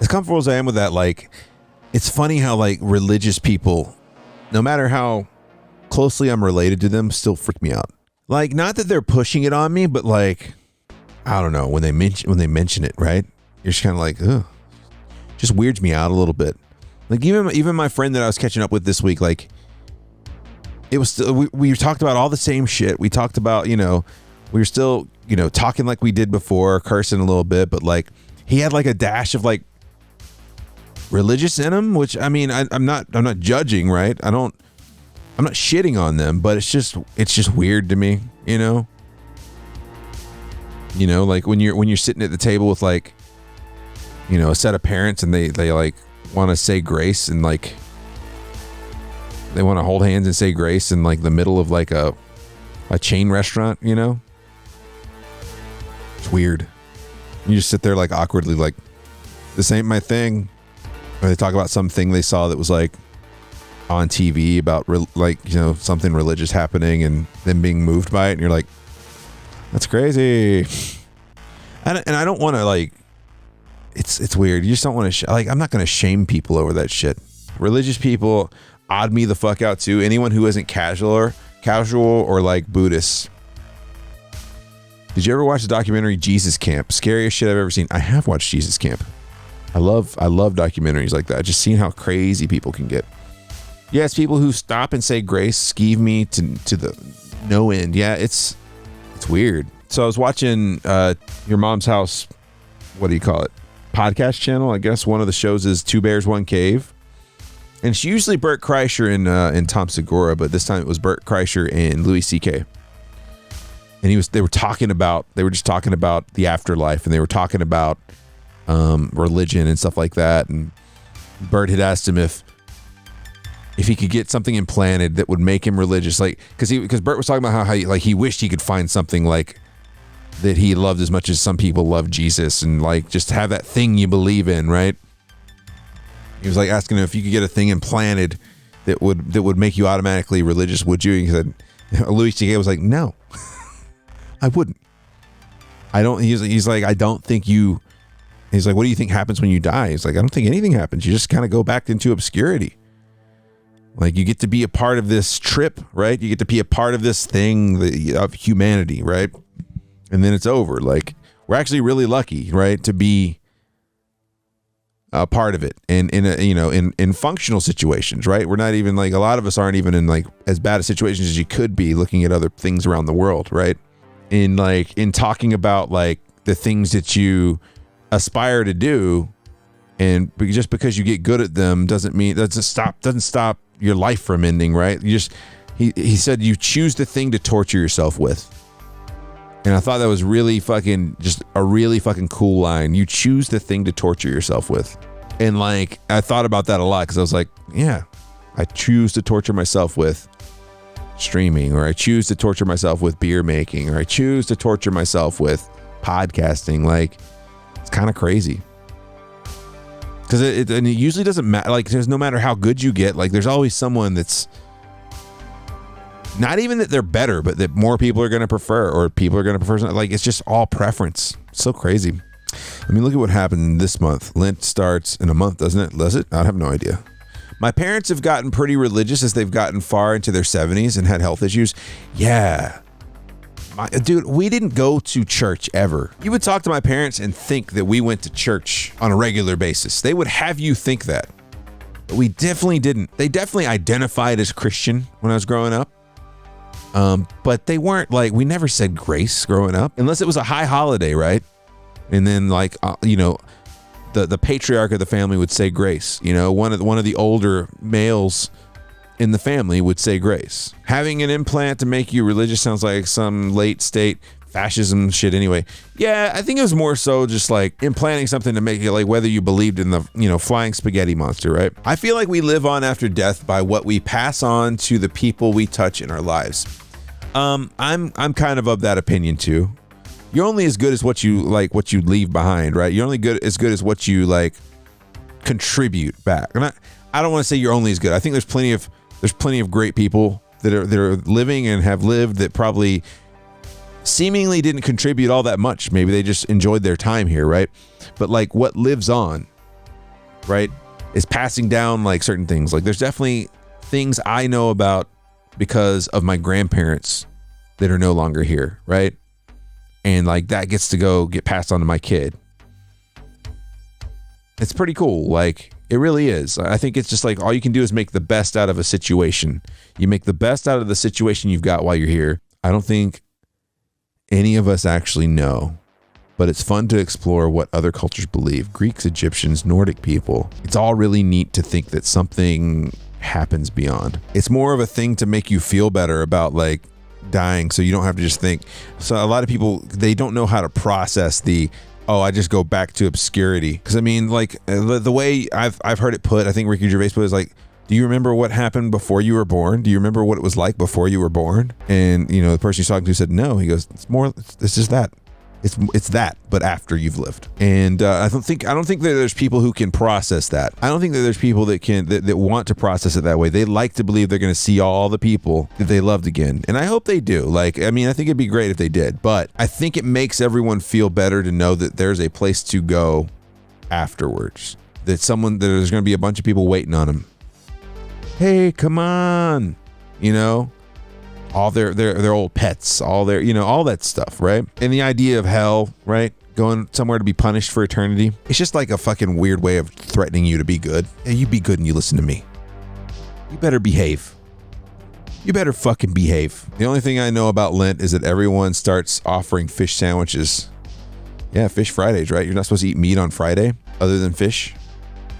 as comfortable as I am with that, like, it's funny how like religious people, no matter how closely I'm related to them, still freak me out. Like, not that they're pushing it on me, but like, I don't know, when they mention it, right? You're just kind of like, ugh, just weirds me out a little bit. Like even my friend that I was catching up with this week, like, it was still, we talked about all the same shit. We talked about, we were still, talking like we did before, cursing a little bit, but like he had like a dash of like religious in him, which I'm not judging, right? I'm not shitting on them, but it's just weird to me, like when you're sitting at the table with like, a set of parents and they like want to say grace and like they want to hold hands and say grace in like the middle of like a chain restaurant, It's weird. You just sit there like awkwardly like, this ain't my thing. Or they talk about something they saw that was like on TV about something religious happening and them being moved by it, and you're like, that's crazy. And I don't want to like, it's weird. You just don't want to I'm not going to shame people over that shit. Religious people odd me the fuck out too. Anyone who isn't casual or like Buddhist. Did you ever watch the documentary Jesus Camp? Scariest shit I've ever seen. I have watched Jesus Camp. I love documentaries like that. Just seeing how crazy people can get. Yes, people who stop and say grace skeeve me to the no end. Yeah, it's weird. So I was watching Your Mom's House, what do you call it? Podcast channel, I guess. One of the shows is Two Bears, One Cave. And it's usually Bert Kreischer and Tom Segura, but this time it was Bert Kreischer and Louis C.K. And they were just talking about the afterlife, and they were talking about religion and stuff like that. And Bert had asked him if he could get something implanted that would make him religious, like because Bert was talking about how he wished he could find something like that he loved as much as some people love Jesus, and like just have that thing you believe in, right? He was like asking him if you could get a thing implanted that would make you automatically religious, would you? And he said, Louis C.K. was like, no, I wouldn't. I don't. He's like, I don't think you. He's like, what do you think happens when you die? He's like, I don't think anything happens. You just kind of go back into obscurity. Like, you get to be a part of this trip, right? You get to be a part of this thing of humanity, right? And then it's over. Like, we're actually really lucky, right, to be a part of it, and in functional situations, right? We're not even like, a lot of us aren't even in like as bad a situations as you could be, looking at other things around the world, right? In talking about like the things that you aspire to do, and just because you get good at them doesn't stop your life from ending, right? He said you choose the thing to torture yourself with. And I thought that was really just a really fucking cool line. You choose the thing to torture yourself with. And like, I thought about that a lot, because I was like, yeah, I choose to torture myself with streaming, or I choose to torture myself with beer making, or I choose to torture myself with podcasting. Like, it's kind of crazy. Because it usually doesn't matter. Like, there's no matter how good you get, like, there's always someone that's not even that they're better, but that more people are going to prefer, or people are going to prefer something. Like, it's just all preference. It's so crazy. I mean, look at what happened this month. Lent starts in a month, doesn't it? Does it? I have no idea. My parents have gotten pretty religious as they've gotten far into their 70s and had health issues. Yeah. Dude, we didn't go to church ever. You would talk to my parents and think that we went to church on a regular basis. They would have you think that. But we definitely didn't. They definitely identified as Christian when I was growing up. But they weren't like, we never said grace growing up, unless it was a high holiday, right? And then like, the patriarch of the family would say grace. One of the older males in the family would say grace. Having an implant to make you religious sounds like some late state fascism shit anyway. Yeah, I think it was more so just like implanting something to make it like whether you believed in the, flying spaghetti monster, right? I feel like we live on after death by what we pass on to the people we touch in our lives. I'm kind of that opinion too. You're only as good as what you leave behind, right? You're only as good as what you like contribute back. I don't want to say you're only as good. I think there's plenty of great people that are living and have lived that probably seemingly didn't contribute all that much. Maybe they just enjoyed their time here, right? But like, what lives on right, is passing down like certain things. Like there's definitely things I know about because of my grandparents that are no longer here, right? And like that gets to get passed on to my kid. It's pretty cool. Like it really is. I think it's just like all you can do is make the best out of a situation. You make the best out of the situation you've got while you're here. I don't think any of us actually know, but it's fun to explore what other cultures believe. Greeks, Egyptians, Nordic people. It's all really neat to think that something happens beyond. It's more of a thing to make you feel better about like dying, so you don't have to just think. So a lot of people, they don't know how to process I just go back to obscurity. Because I mean, like the way I've heard it put, I think Ricky Gervais put it is like, do you remember what happened before you were born? Do you remember what it was like before you were born? And you know, the person he's talking to said no. He goes, it's just that. It's that, but after you've lived. And I don't think that there's people who can process that. I don't think that there's people that want to process it that way. They like to believe they're going to see all the people that they loved again. And I hope they do. Like, I mean, I think it'd be great if they did, but I think it makes everyone feel better to know that there's a place to go afterwards. That there's going to be a bunch of people waiting on them. Hey, come on. You know? All their old pets, all their, you know, all that stuff, right? And the idea of hell, right? Going somewhere to be punished for eternity. It's just like a fucking weird way of threatening you to be good. Hey, you be good and you listen to me. You better behave. You better fucking behave. The only thing I know about Lent is that everyone starts offering fish sandwiches. Yeah, Fish Fridays, right? You're not supposed to eat meat on Friday other than fish,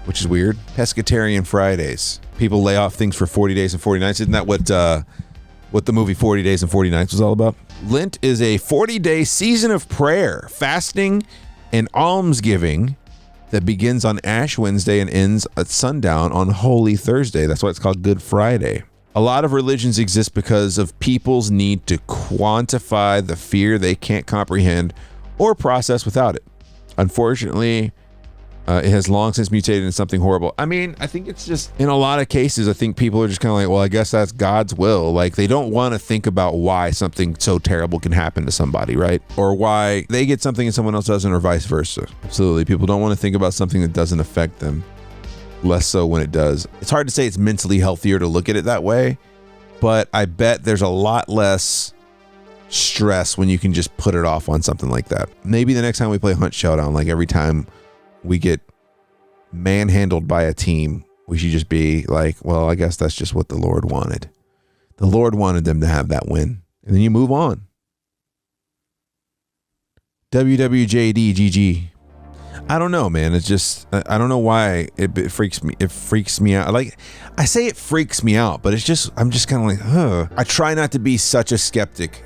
which is weird. Pescatarian Fridays. People lay off things for 40 days and 40 nights. Isn't that what the movie 40 Days and 40 Nights was all about? Lent is a 40-day season of prayer, fasting, and almsgiving that begins on Ash Wednesday and ends at sundown on Holy Thursday. That's why it's called Good Friday. A lot of religions exist because of people's need to quantify the fear they can't comprehend or process without it. Unfortunately, it has long since mutated into something horrible. I mean, I think it's just, in a lot of cases, I think people are just kind of like, well, I guess that's God's will. Like, they don't want to think about why something so terrible can happen to somebody, right? Or why they get something and someone else doesn't, or vice versa. Absolutely. People don't want to think about something that doesn't affect them, less so when it does. It's hard to say it's mentally healthier to look at it that way, but I bet there's a lot less stress when you can just put it off on something like that. Maybe the next time we play Hunt Showdown, like every time we get manhandled by a team, we should just be like, well, I guess that's just what the Lord wanted. The Lord wanted them to have that win. And then you move on. WWJD GG. I don't know, man. It's just, I don't know why it freaks me. It freaks me out. Like, I say it freaks me out, but it's just, I'm just kind of like, I try not to be such a skeptic.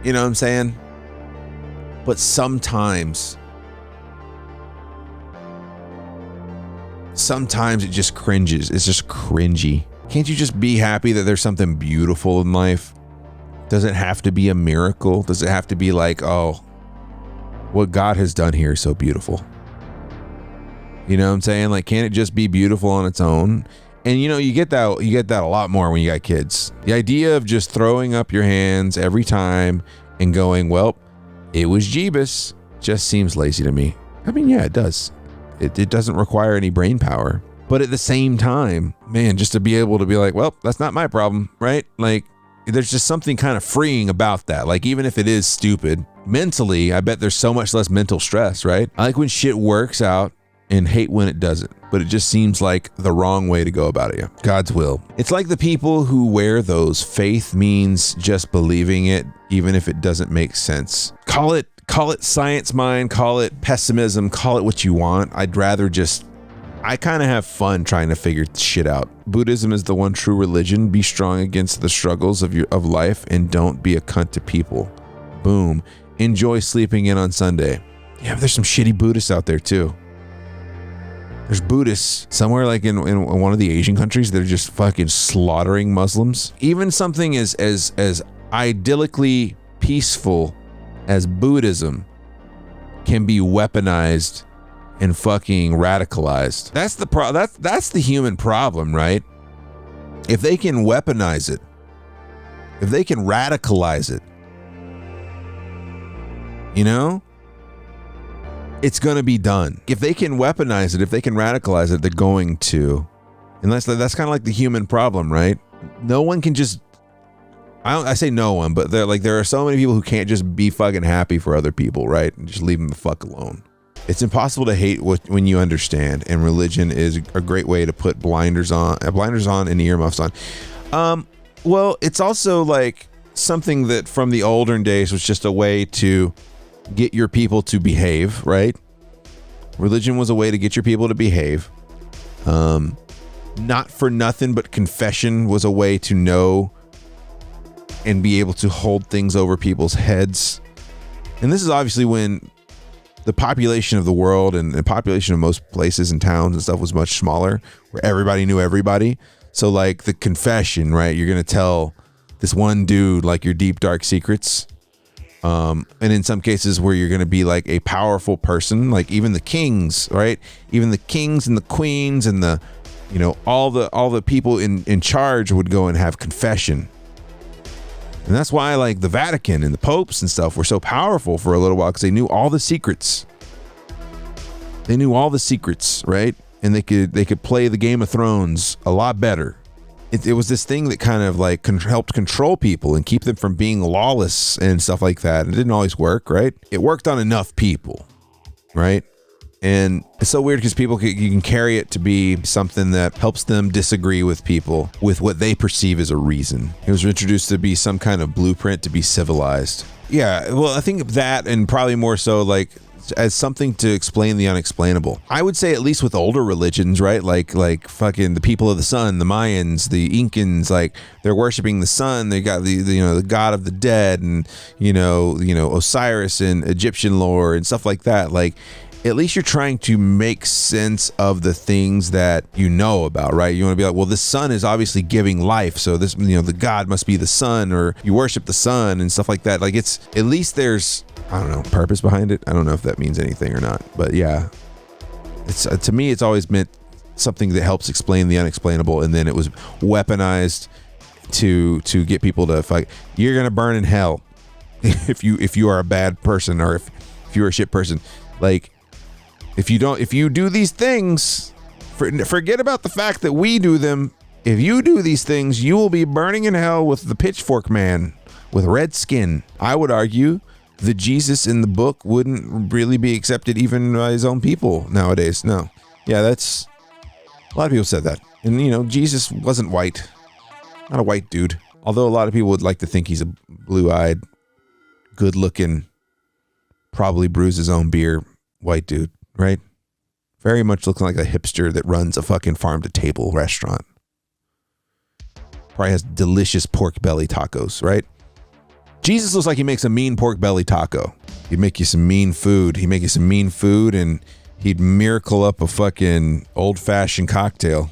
You know what I'm saying? But sometimes it just cringes. It's just cringy. Can't you just be happy that there's something beautiful in life? Does it have to be a miracle? Does it have to be like, oh, what God has done here is so beautiful? You know what I'm saying? Like, can't it just be beautiful on its own? And you know, you get that a lot more when you got kids. The idea of just throwing up your hands every time and going, well, it was Jeebus, just seems lazy to me. I mean, yeah, it does. It doesn't require any brain power. But at the same time, man, just to be able to be like, well, that's not my problem, right? Like, there's just something kind of freeing about that. Like, even if it is stupid, mentally, I bet there's so much less mental stress, right? I like when shit works out and hate when it doesn't. But it just seems like the wrong way to go about it. Yeah. God's will. It's like the people who wear those. Faith means just believing it, even if it doesn't make sense. Call it science mind, call it pessimism, call it what you want. I kind of have fun trying to figure shit out. Buddhism is the one true religion. Be strong against the struggles of life and don't be a cunt to people. Boom. Enjoy sleeping in on Sunday. Yeah, but there's some shitty Buddhists out there too. There's Buddhists somewhere like in one of the Asian countries that are just fucking slaughtering Muslims. Even something as idyllically peaceful as Buddhism can be weaponized and fucking radicalized. That's the human problem, right? If they can weaponize it, if they can radicalize it, you know? it's going to be done. If they can weaponize it, if they can radicalize it, they're going to. And that's kind of like the human problem, right? No one can just, I say no one, but there are so many people who can't just be fucking happy for other people, right? And just leave them the fuck alone. It's impossible to hate when you understand, and religion is a great way to put blinders on and earmuffs on. Well, it's also like something that from the olden days was just a way to get your people to behave, right? Religion was a way to get your people to behave. Not for nothing, but confession was a way to know and be able to hold things over people's heads. And this is obviously when the population of the world and the population of most places and towns and stuff was much smaller, where everybody knew everybody. So like the confession, right? You're going to tell this one dude like your deep, dark secrets. And in some cases where you're going to be like a powerful person, like even the kings, right? Even the kings and the queens and the, you know, all the people in charge would go and have confession. And that's why like the Vatican and the popes and stuff were so powerful for a little while, because they knew all the secrets. They knew all the secrets, right? And they could play the Game of Thrones a lot better. It was this thing that kind of like helped control people and keep them from being lawless and stuff like that. It didn't always work, right? It worked on enough people, right? And it's so weird because you can carry it to be something that helps them disagree with people with what they perceive as a reason. It was introduced to be some kind of blueprint to be civilized. Yeah, well, I think that, and probably more so like as something to explain the unexplainable. I would say at least with older religions, right? Like fucking the people of the sun, the Mayans, the Incans, like they're worshiping the sun. They got the god of the dead, and you know Osiris and Egyptian lore and stuff like that. Like at least you're trying to make sense of the things that you know about, right? You want to be like, well, the sun is obviously giving life, so this, the god must be the sun, or you worship the sun and stuff like that. Like it's, at least there's, I don't know, purpose behind it. I don't know if that means anything or not, but yeah, it's to me, it's always meant something that helps explain the unexplainable, and then it was weaponized to get people to fight. You're gonna burn in hell if you are a bad person, or if you're a shit person. Like if you do these things, forget about the fact that we do them. If you do these things, you will be burning in hell with the pitchfork man with red skin. I would argue the Jesus in the book wouldn't really be accepted even by his own people nowadays. No. Yeah, that's, a lot of people said that. And Jesus wasn't white. Not a white dude. Although a lot of people would like to think he's a blue-eyed, good-looking, probably brews his own beer white dude, right? Very much looking like a hipster that runs a fucking farm-to-table restaurant. Probably has delicious pork belly tacos, right? Jesus looks like he makes a mean pork belly taco. He'd make you some mean food. He'd make you some mean food, and he'd miracle up a fucking old-fashioned cocktail.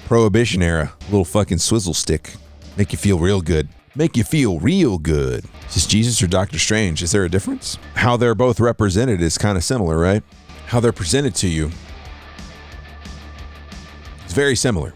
Prohibition era. Little fucking swizzle stick. Make you feel real good. Make you feel real good. Is this Jesus or Doctor Strange? Is there a difference? How they're both represented is kind of similar, right? How they're presented to you is very similar.